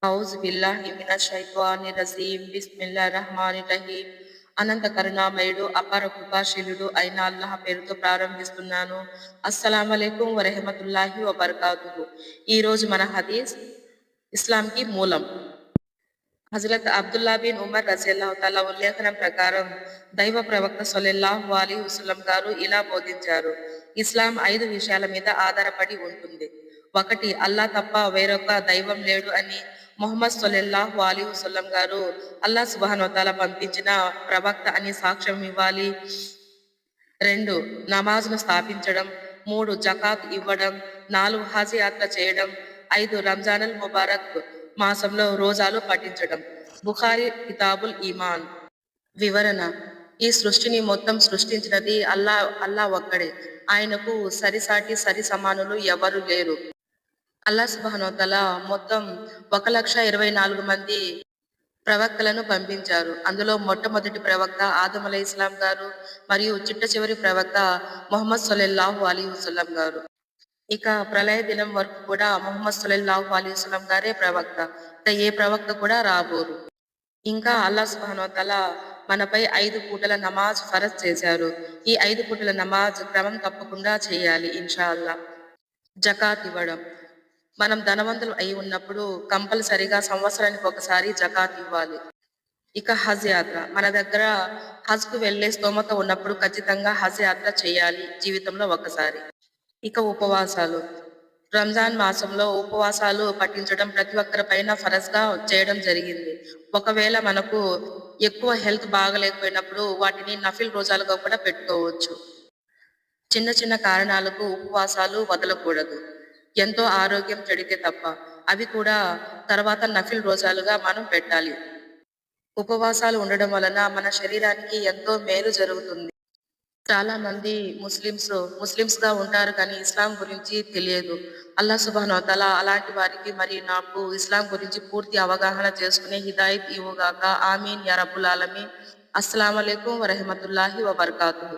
ఔజు బిల్లాహి మినష్ షైత్వానిర్ రజీం. బిస్మిల్లాహిర్ రహ్మానిర్ రహీం. అనంత కరుణామయుడు, అపార కృపాశీలుడు అయిన అల్లాహ్ పేరుతో ప్రారంభిస్తున్నాను. అస్సలాము అలైకుం వరహమతుల్లాహి వబర్కాతుహు. ఈ రోజు మన హదీస్ ఇస్లాంకి మూలం. హజరత్ అబ్దుల్లా బిన్ ఉమర్ రజియల్లాహు తాలా ఉల్లేఖనం ప్రకారం దైవ ప్రవక్త సల్లల్లాహు అలైహి వసల్లం గారు ఇలా బోధించారు: ఇస్లాం 5 విషయాల మీద ఆధారపడి ఉంటుంది. 1. అల్లా తప్ప వేరొక దైవం లేడు అని ముహమ్మద్ సల్లల్లాహు అలైహి వసల్లం గారు అల్లా సుబ్హానహు వ తఆలా పంపించిన ప్రవక్త అని సాక్ష్యం ఇవ్వాలి. 2. నమాజ్ను స్థాపించడం. 3. జకాత్ ఇవ్వడం. 4. హజ్ యాత్ర చేయడం. 5. రంజానుల్ ముబారక్ మాసంలో రోజాలు పఠించడం. బుఖారి కితాబుల్ ఈమాన్. వివరణ: ఈ సృష్టిని మొత్తం సృష్టించినది అల్లా ఒక్కడే. ఆయనకు సరిసాటి సరి సమానులు ఎవరు లేరు. అల్లా సుబ్హానహు వ తఆలా మొత్తం 1,24,000 మంది ప్రవక్తలను పంపించారు. అందులో మొట్టమొదటి ప్రవక్త ఆదం అలైహిస్సలాం గారు మరియు చిట్ట చివరి ప్రవక్త ముహమ్మద్ సల్లల్లాహు అలైహి వసల్లం గారు. ఇక ప్రళయ దినం వరకు కూడా ముహమ్మద్ సల్లల్లాహు అలైహి వసల్లం గారే ప్రవక్త. ఇక ఏ ప్రవక్త కూడా రాబోరు. ఇంకా అల్లా సుబ్హానహు వ తఆలా మనపై 5 పూటల నమాజ్ ఫరజ్ చేశారు. ఈ 5 పూటల నమాజ్ క్రమం తప్పకుండా చేయాలి ఇన్షా అల్లా. జకాత్ ఇవ్వడం. మనం ధనవంతులు అయి ఉన్నప్పుడు కంపల్సరిగా సంవత్సరానికి ఒకసారి జకాత్ ఇవ్వాలి. ఇక హజ్ యాత్ర. మన దగ్గర హజ్‌కు వెళ్లే స్తోమత ఉన్నప్పుడు ఖచ్చితంగా హజ్ యాత్ర చేయాలి జీవితంలో ఒకసారి. ఇక ఉపవాసాలు. రంజాన్ మాసంలో ఉపవాసాలు పఠించడం ప్రతి ఒక్కరిపైన ఫరజ్‌గా చేయడం జరిగింది. ఒకవేళ మనకు ఎక్కువ హెల్త్ బాగలేకపోయినప్పుడు వాటిని నఫిల్ రోజాలుగా కూడా పెట్టుకోవచ్చు. చిన్న చిన్న కారణాలకు ఉపవాసాలు వదలకూడదు. ఎంతో ఆరోగ్యం చెడితే తప్ప. అవి కూడా తర్వాత నఫిల్ రోజాలుగా మనం పెట్టాలి. ఉపవాసాలు ఉండడం వలన మన శరీరానికి ఎంతో మేలు జరుగుతుంది. చాలా మంది ముస్లిమ్స్‌గా ఉంటారు కానీ ఇస్లాం గురించి తెలియదు. అల్లా సుబ్హానహు వ తఆలా అలాంటి వారికి మరి నాకు ఇస్లాం గురించి పూర్తి అవగాహన చేసుకునే హిదాయత్ ఇవ్వుగాక. ఆమీన్ యా రబ్బుల్ ఆలమీన్. అస్సలాము అలైకుం వరహమతుల్లాహి వబర్కాతుహు.